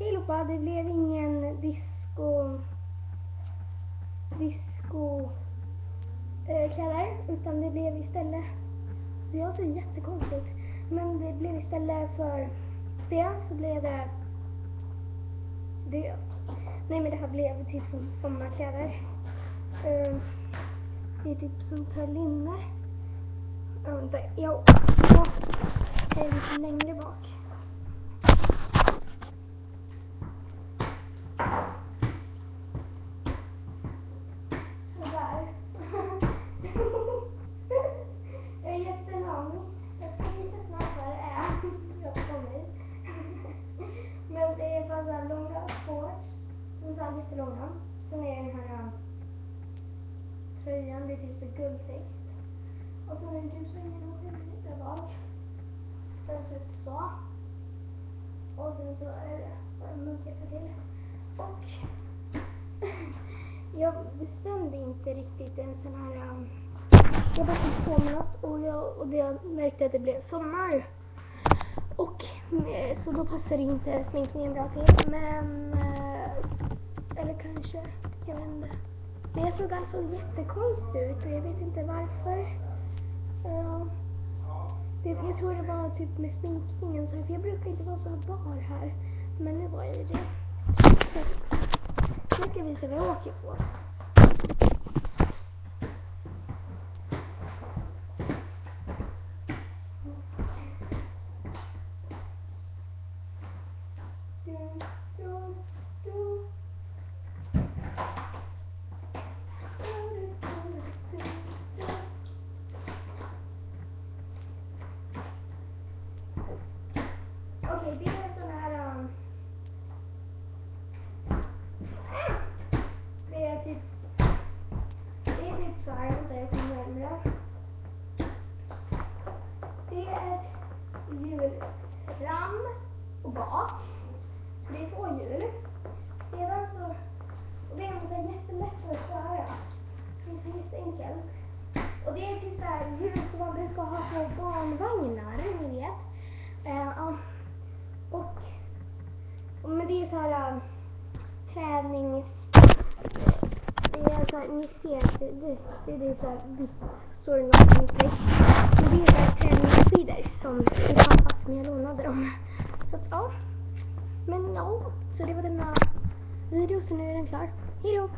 Hej Lopa, det blev ingen kläder, utan det blev istället, så jag ser jättekonstigt, men det blev istället för det så blev det nej, men det här blev typ som sommarkläder. Det är typ som tar linne. Jag är lite längre bak. Sådär. Jag är jättelång. Jag ska visa snart vad det är. Jag kommer. Men det är bara så här långa shorts. De är så här jättelånga. Sen är den här tröjan, det är typ så guldtext. Och så är det typ så genomskinligt där bak. Den ser ut så. Och sen så är det bara munkjacka till. Och jag bestämde inte riktigt en sån här. Jag bara fick på mig något och jag märkte att det blev sommar. Och så då passade inte sminkningen bra till. Men eller kanske, jag vet inte. Men jag såg alltså jättekonstigt ut och jag vet inte varför. Jag tror det var typ med sminkningen så här, för jag brukar inte vara så bar här. Men nu var jag det. Nu ska vi se vad jag åker på. Okej, det är sån här det är typ så här, där jag kommer närmare. Det är ett hjulram och bak. Så det är 2 hjul. Sedan så, och det är så jättelätt att köra. Det är jätteenkelt. Och det är typ så här hjul som man brukar ha på barnvagnar, ni vet. Men det är så här tränings. Det är så här, ni ser det är så här vitt sorgnadsnittligt. Men det är så här träningsskidor som min pappa som jag lånade dem. Så att ja. Men ja, så det var denna video, så nu är den klar. Hej då!